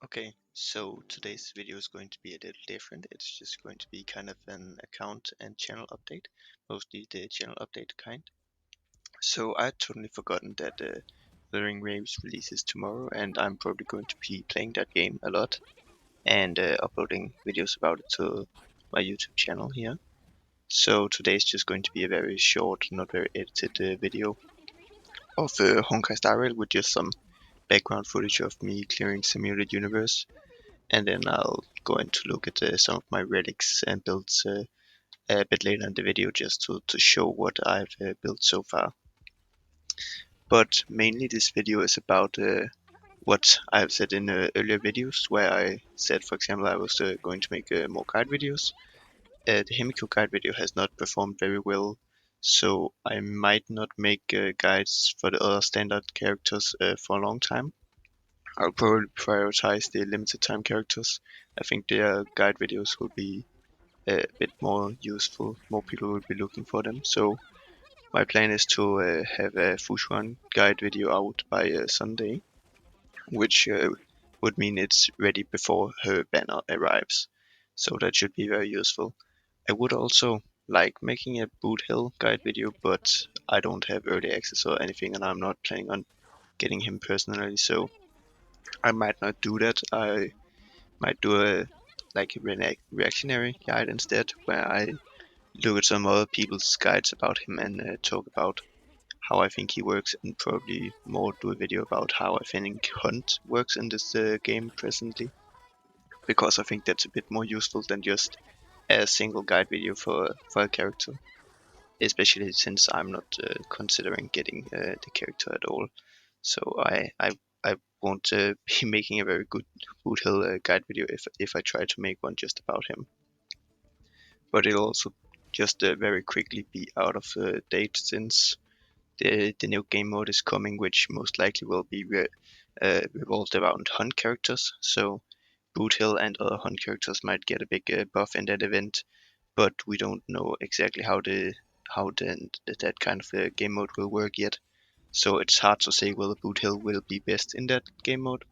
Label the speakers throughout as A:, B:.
A: Okay, so today's video is going to be a little different. It's just going to be kind of an account and channel update, mostly the channel update kind. So I had totally forgotten that Wuthering Waves releases tomorrow, and I'm probably going to be playing that game a lot and uploading videos about it to my YouTube channel here. So today's just going to be a very short, not very edited video of Honkai Star Rail with just some background footage of me clearing Simulated Universe, and then I'll go in to look at some of my relics and builds a bit later in the video just to show what I've built so far. But mainly this video is about what I've said in earlier videos, where I said, for example, I was going to make more guide videos. The Himiko guide video has not performed very well, so I might not make guides for the other standard characters for a long time. I'll probably prioritize the limited time characters. I think their guide videos will be a bit more useful. More people will be looking for them. So my plan is to have a Fushuan guide video out by Sunday, which would mean it's ready before her banner arrives. So that should be very useful. I would also like making a Boot Hill guide video, but I don't have early access or anything, and I'm not planning on getting him personally. So I might not do that. I might do a reactionary guide instead, where I look at some other people's guides about him and talk about how I think he works, and probably more do a video about how I think Hunt works in this game presently, because I think that's a bit more useful than just a single guide video for a character, especially since I'm not considering getting the character at all. So I won't be making a very good Boot Hill guide video if I try to make one just about him. But it'll also just very quickly be out of date since the new game mode is coming, which most likely will be revolved around hunt characters. So Boot Hill and other hunt characters might get a big buff in that event, but we don't know exactly how that kind of game mode will work yet. So it's hard to say whether Boot Hill will be best in that game mode,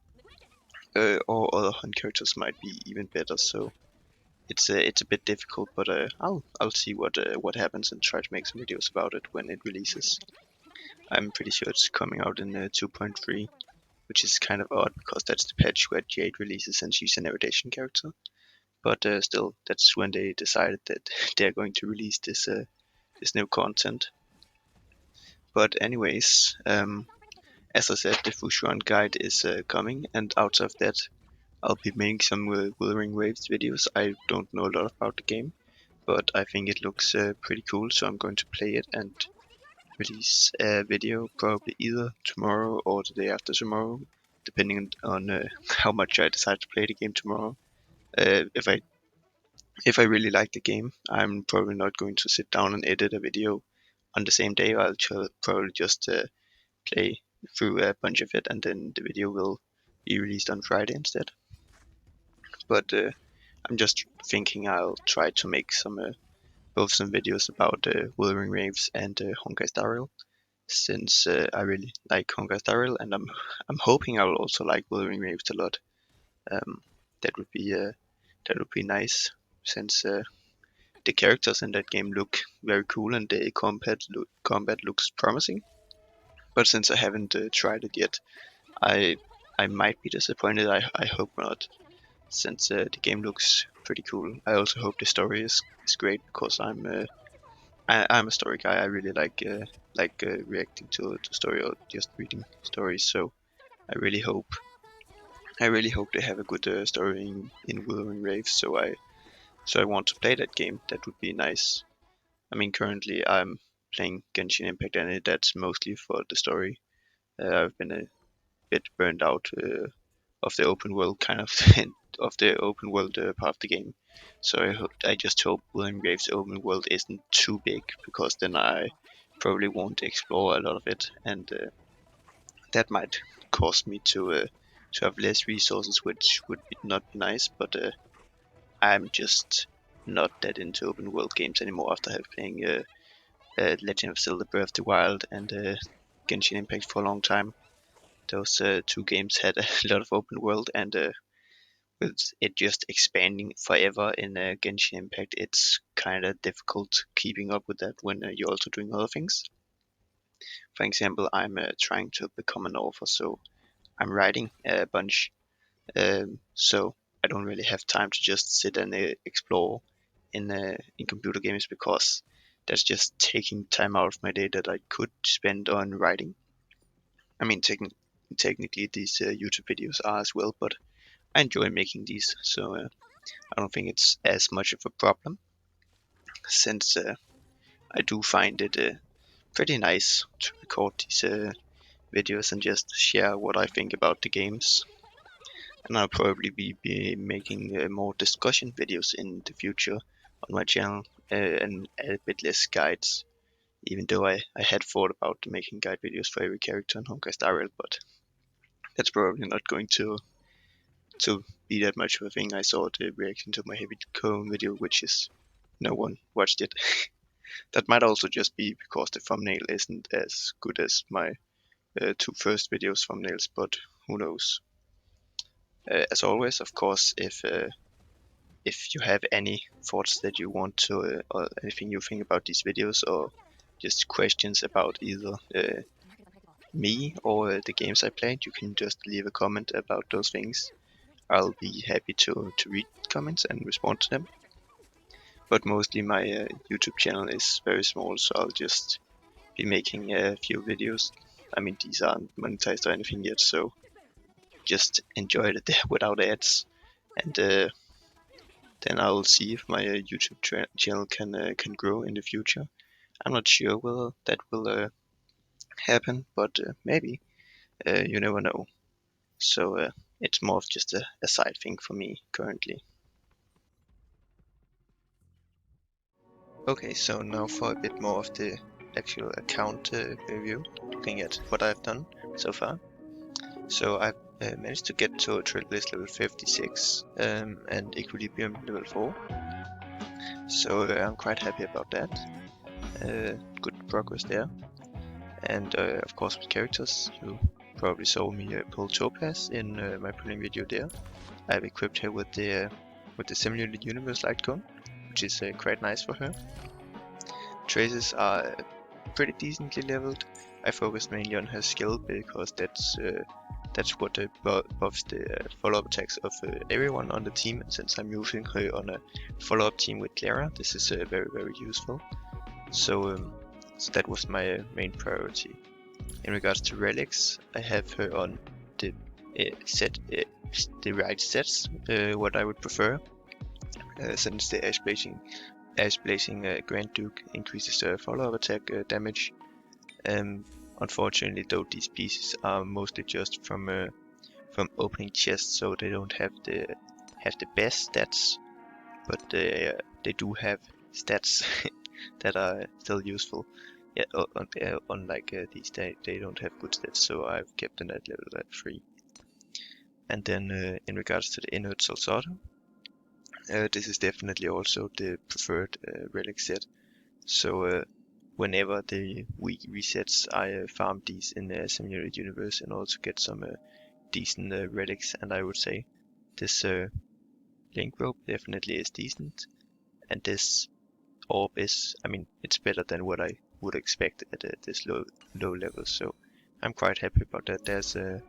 A: or other hunt characters might be even better. So it's a bit difficult, but I'll see what happens and try to make some videos about it when it releases. I'm pretty sure it's coming out in 2.3, which is kind of odd because that's the patch where Jade releases and she's an erudition character. But still, that's when they decided that they're going to release this new content. But anyways, as I said, the Fushuan guide is coming, and out of that, I'll be making some Wuthering Waves videos. I don't know a lot about the game, but I think it looks pretty cool, so I'm going to play it and release a video probably either tomorrow or the day after tomorrow, depending on how much I decide to play the game tomorrow. If I really like the game, I'm probably not going to sit down and edit a video on the same day. I'll probably just play through a bunch of it, and then the video will be released on Friday instead. But I'm just thinking I'll try to make both some videos about Wuthering Waves and Honkai Star Rail, since I really like Honkai Star Rail, and I'm hoping I will also like Wuthering Waves a lot. Um, that would be nice, since the characters in that game look very cool and the combat looks promising. But since I haven't tried it yet, I I might be disappointed. I hope not, since the game looks pretty cool. I also hope the story is great, because I'm a story guy. I really like reacting to story or just reading stories. So I really hope they have a good story in Wuthering Waves. So I want to play that game. That would be nice. I mean, currently I'm playing Genshin Impact, and that's mostly for the story. I've been a bit burned out of the open world kind of of the open world part of the game. So I just hope Wuthering Waves open world isn't too big, because then I probably won't explore a lot of it, and that might cause me to have less resources, which would not be nice. But I'm just not that into open world games anymore after have playing Legend of Zelda: Breath of the Wild and Genshin Impact for a long time. Those two games had a lot of open world, and with it just expanding forever in Genshin Impact, it's kind of difficult keeping up with that when you're also doing other things. For example, I'm trying to become an author, so I'm writing a bunch. So I don't really have time to just sit and explore in computer games, because that's just taking time out of my day that I could spend on writing. I mean, technically these YouTube videos are as well, but I enjoy making these, so I don't think it's as much of a problem, since I do find it pretty nice to record these videos and just share what I think about the games. And I'll probably be making more discussion videos in the future on my channel, and a bit less guides, even though I had thought about making guide videos for every character in Honkai Star Rail, but that's probably not going to be that much of a thing. I saw the reaction to my heavy cone video, which is no one watched it. That might also just be because the thumbnail isn't as good as my two first videos thumbnails, but who knows. As always, of course, if you have any thoughts that you want to, or anything you think about these videos, or just questions about either me or the games I played, you can just leave a comment about those things. I'll be happy to read comments and respond to them. But mostly my YouTube channel is very small, so I'll just be making a few videos. I mean, these aren't monetized or anything yet, so just enjoy it there without ads. And then I'll see if my YouTube channel can grow in the future. I'm not sure whether that will happen, but maybe. You never know. So it's more of just a side thing for me currently. Okay, so now for a bit more of the actual account review, looking at what I've done so far. So I've managed to get to Trade List level 56 and Equilibrium level 4. So I'm quite happy about that. Good progress there. And of course with characters, you probably saw me pull Topaz in my pulling video there. I've equipped her with the Simulated Universe light cone, which is quite nice for her. Traces are pretty decently leveled. I focused mainly on her skill because that's what buffs the follow-up attacks of everyone on the team. And since I'm using her on a follow-up team with Clara, this is very useful. So that was my main priority. In regards to relics, I have her on the the right sets, what I would prefer, since the Ash Blazing Grand Duke increases follow-up attack damage. Unfortunately, though, these pieces are mostly just from opening chests, so they don't have the best stats, but they do have stats that are still useful. Yeah, unlike these, they don't have good stats, so I've kept them at level 3. And then in regards to the Inert Solsato, this is definitely also the preferred relic set. So whenever the week resets, I farm these in the Simulated Universe and also get some decent relics. And I would say this Link Rope definitely is decent, and this orb is, I mean, it's better than what I would expect at this low level. So I'm quite happy about that. There's no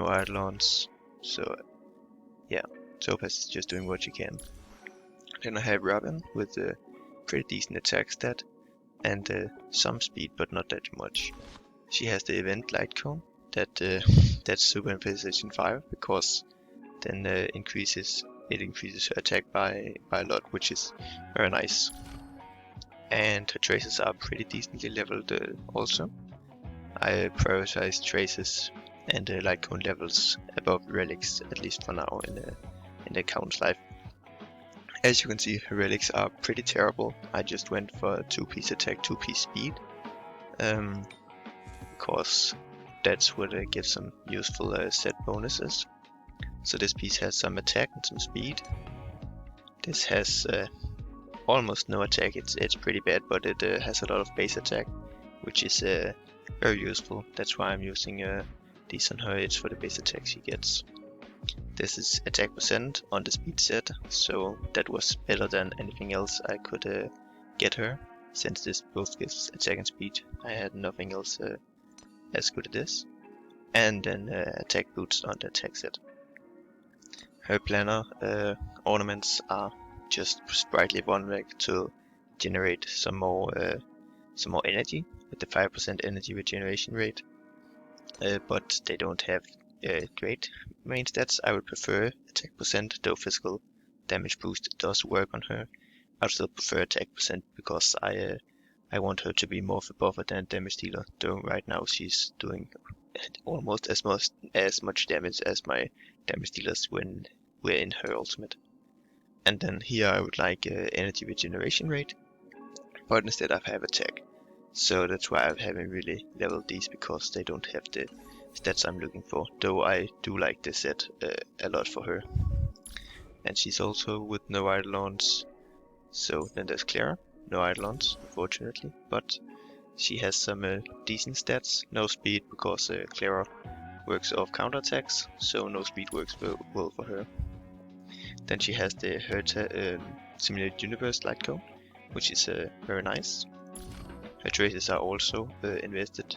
A: Eidolons, so yeah, Topaz is just doing what she can. Then I have Robin with a pretty decent attack stat and some speed, but not that much. She has the event light cone that's super emphasization 5, because then it increases her attack by a lot, which is very nice. And her traces are pretty decently leveled also. I prioritize traces and light cone levels above relics, at least for now in the account's life. As you can see, her relics are pretty terrible. I just went for 2-piece attack, 2-piece speed, because that's what gives some useful set bonuses. So this piece has some attack and some speed. This has almost no attack. It's pretty bad, but it has a lot of base attack, which is very useful. That's why I'm using these on her. It's for the base attack she gets. This is attack percent on the speed set, so that was better than anything else I could get her. Since this both gives attack and speed, I had nothing else as good as this. And then attack boots on the attack set. Her planner ornaments are just sprightly one rack to generate some more energy with the 5% energy regeneration rate, but they don't have great main stats. I would prefer attack percent, though physical damage boost does work on her. I'd still prefer attack percent because I want her to be more of a buffer than a damage dealer, though right now she's doing almost as much damage as my damage dealers when we're in her ultimate. And then here I would like energy regeneration rate, but instead I have attack. So that's why I haven't really leveled these, because they don't have the stats I'm looking for, though I do like this set a lot for her. And she's also with no Eidolons. So then there's Clara, no Eidolons unfortunately, but she has some decent stats. No speed because Clara works off counterattacks, so no speed works well for her. Then she has the Simulated Universe light cone, which is very nice. Her traces are also invested,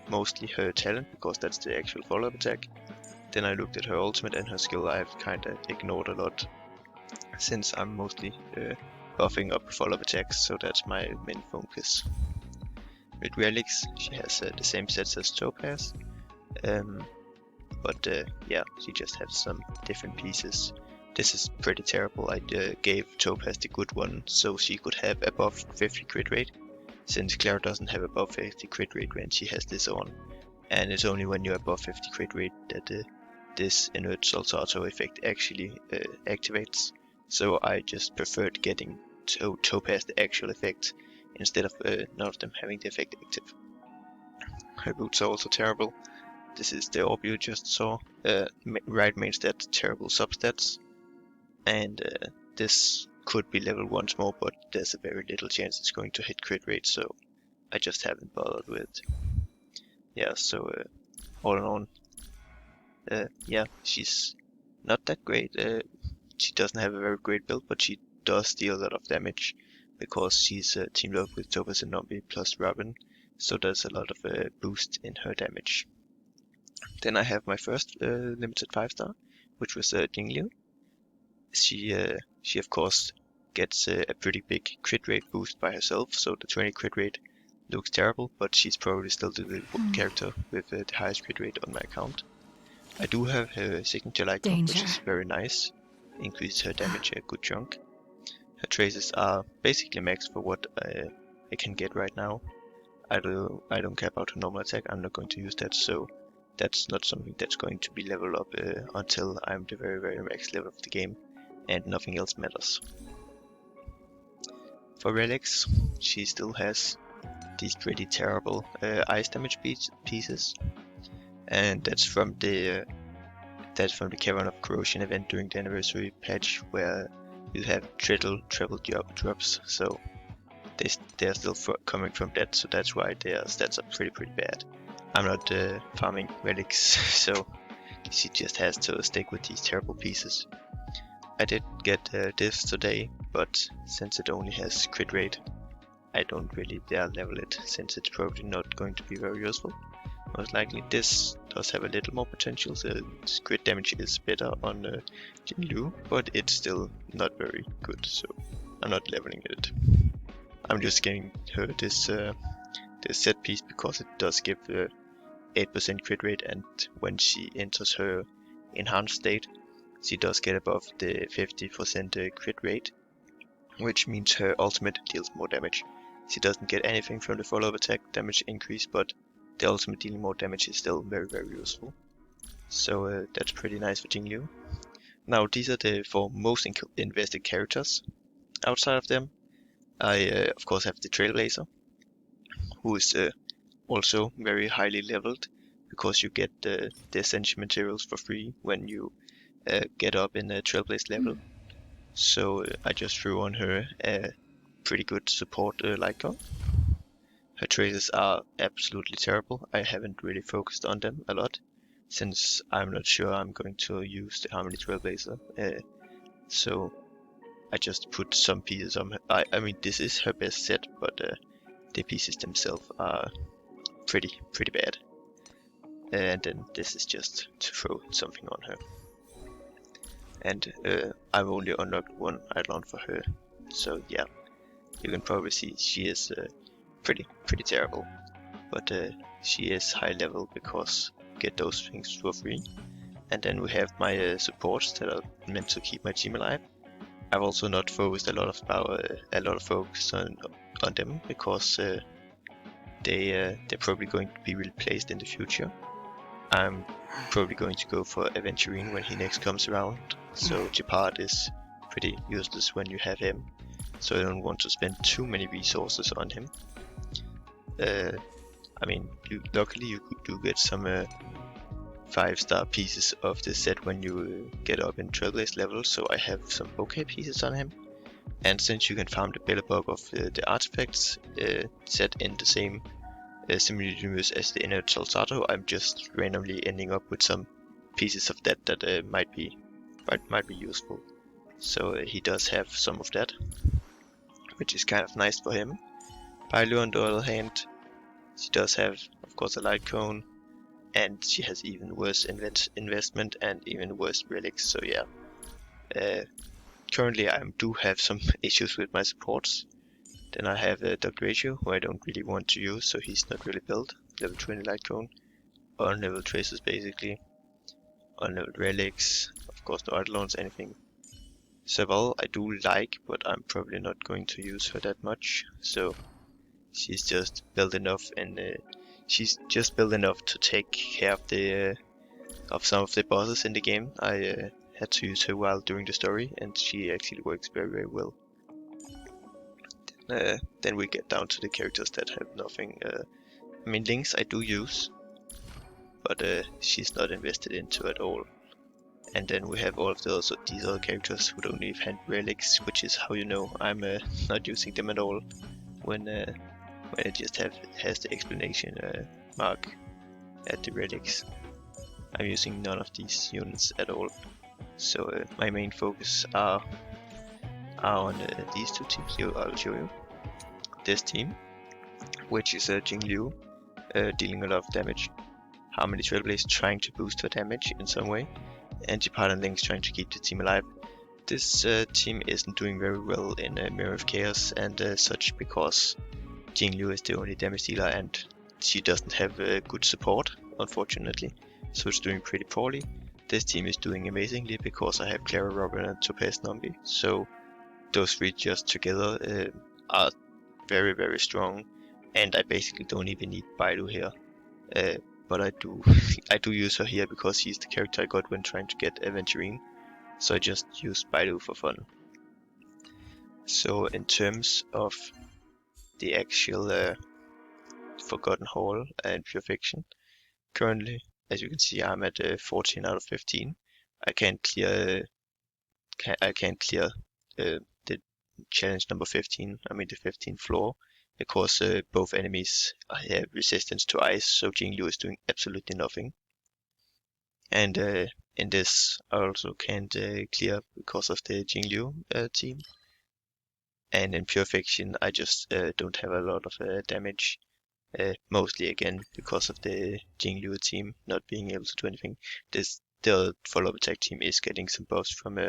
A: mostly her talent, because that's the actual follow-up attack. Then I looked at her ultimate and her skill I've kinda ignored a lot, since I'm mostly buffing up follow-up attacks, so that's my main focus. With relics, she has the same sets as Topaz, but yeah, she just has some different pieces. This is pretty terrible. I gave Topaz the good one so she could have above 50 crit rate, since Clara doesn't have above 50 crit rate when she has this on, and it's only when you're above 50 crit rate that this inert Saltato effect actually activates. So I just preferred getting Topaz the actual effect instead of none of them having the effect active. Her boots are also terrible. This is the orb you just saw. Right main stat, terrible substats. And this could be level once more, but there's a very little chance it's going to hit crit rate, so I just haven't bothered with. Yeah, so all in all, yeah, she's not that great. She doesn't have a very great build, but she does deal a lot of damage because she's teamed up with Topaz and Nombi plus Robin, so there's a lot of boost in her damage. Then I have my first limited 5-star, which was Jingliu. She of course gets a pretty big crit rate boost by herself, so the 20 crit rate looks terrible, but she's probably still the character with the highest crit rate on my account. I do have her signature Lycon, which is very nice, increases her damage a good chunk. Her traces are basically maxed for what I can get right now. I don't care about her normal attack, I'm not going to use that, so that's not something that's going to be leveled up until I'm the very max level of the game, and nothing else matters. For relics, she still has these pretty terrible ice damage pieces, and that's from the Cavern of Corrosion event during the anniversary patch, where you have treble drops, so they're still coming from that, so that's why their stats are pretty bad. I'm not farming relics, so she just has to stick with these terrible pieces. I did get this today, but since it only has crit rate, I don't really dare level it, since it's probably not going to be very useful. Most likely this does have a little more potential, the crit damage is better on Jingliu, but it's still not very good, so I'm not leveling it. I'm just giving her this set piece because it does give 8% crit rate, and when she enters her enhanced state, she does get above the 50% crit rate, which means her ultimate deals more damage. She doesn't get anything from the follow-up attack damage increase, but the ultimate dealing more damage is still very useful. So that's pretty nice for Jingliu. Now these are the 4 most invested characters. Outside of them, I of course have the Trailblazer, who is also very highly leveled, because you get the essential materials for free when you get up in the Trailblaze level. So I just threw on her a pretty good support Lycon. Her traces are absolutely terrible. I haven't really focused on them a lot, since I'm not sure I'm going to use the Harmony Trailblazer. So I just put some pieces on her. I mean, this is her best set, but the pieces themselves are pretty bad. And then this is just to throw something on her. And I've only unlocked one Eidolon for her, so yeah, you can probably see she is pretty terrible. But she is high level because you get those things for free. And then we have my supports that are meant to keep my team alive. I've also not focused a lot of focus on them because they're probably going to be replaced in the future. I'm probably going to go for Aventurine when he next comes around, so Gepard is pretty useless when you have him, so I don't want to spend too many resources on him. I mean, luckily you do get some 5-star pieces of the set when you get up in Trailblaze level, so I have some okay pieces on him. And since you can farm the Bellabug of the artifacts set in the same simulated universe as the inner Salsato, I'm just randomly ending up with some pieces of that might be useful. So he does have some of that, which is kind of nice for him. Bailu, on the other hand, she does have, of course, a light cone, and she has even worse investment and even worse relics. So yeah, currently I do have some issues with my supports. Then I have a Dr. Ratio, who I don't really want to use, so he's not really built. Level 20 light cone, unleveled traces basically, unleveled relics, of course no Eidolons, anything. Saval I do like, but I'm probably not going to use her that much, so she's just built enough, and she's just built enough to take care of the of some of the bosses in the game. I had to use her while doing the story, and she actually works very well. Then we get down to the characters that have nothing. I mean, Lynx I do use, but she's not invested into at all. And then we have all of these other characters who don't even have relics, which is how you know I'm not using them at all. When it just has the explanation mark at the relics. I'm using none of these units at all. So my main focus are on these two teams. I'll show you. This team, which is Jingliu, dealing a lot of damage. Harmony Trailblaze trying to boost her damage in some way, and Gepard and Lynx trying to keep the team alive. This team isn't doing very well in Mirror of Chaos and such, because Jingliu is the only damage dealer and she doesn't have good support, unfortunately, so it's doing pretty poorly. This team is doing amazingly because I have Clara, Robin and Topaz Nambi, so those three just together are very strong, and I basically don't even need Baidu here. But I do use her here because she's the character I got when trying to get Aventurine, so I just use Baidu for fun. So in terms of the actual Forgotten Hall and Pure Fiction, currently, as you can see, I'm at 14 out of 15. I can't clear the challenge number 15, I mean the 15th floor, because both enemies have resistance to ice, so Jingliu is doing absolutely nothing. And in this I also can't clear because of the Jingliu team. And in Pure Fiction I just don't have a lot of damage, mostly again because of the Jingliu team not being able to do anything. The follow-up attack team is getting some buffs from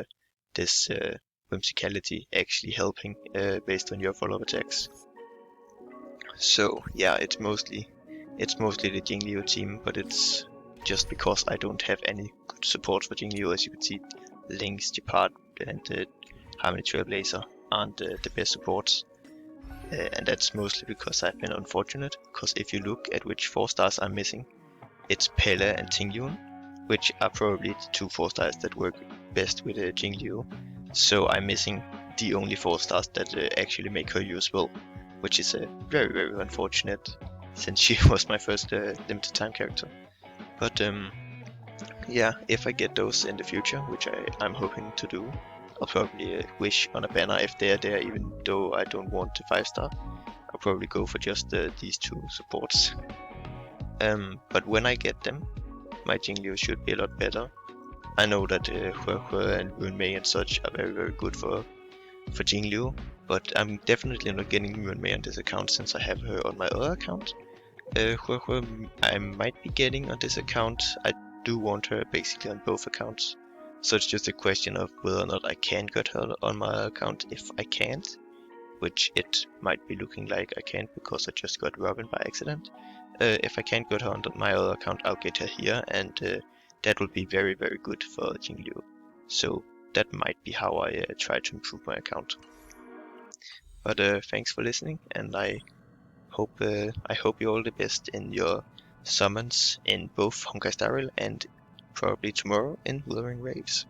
A: this whimsicality actually helping based on your follow-up attacks. So yeah, it's mostly the Jingliu team, but it's just because I don't have any good support for Jingliu. As you can see, Lynx, Gepard and Harmony Trailblazer aren't the best supports. And that's mostly because I've been unfortunate, because if you look at which 4-stars I'm missing, it's Pele and Tingyun, which are probably the two 4-stars that work best with Jingliu. So I'm missing the only 4-stars that actually make her useful, which is very unfortunate, since she was my first limited time character. But yeah, if I get those in the future, which I'm hoping to do, I'll probably wish on a banner if they're there, even though I don't want the 5-star. I'll probably go for just these two supports. But when I get them, my Jingliu should be a lot better. I know that Hue and Yuanmei and such are very good for Jingliu, but I'm definitely not getting Yuanmei on this account since I have her on my other account. Hue I might be getting on this account. I do want her basically on both accounts. So it's just a question of whether or not I can get her on my account. If I can't, which it might be looking like I can't because I just got Robin by accident. If I can't get her on my other account, I'll get her here, and that will be very good for Jingliu. So that might be how I try to improve my account. But thanks for listening, and I hope you all the best in your summons in both Honkai Star Rail and probably tomorrow in Wuthering Waves.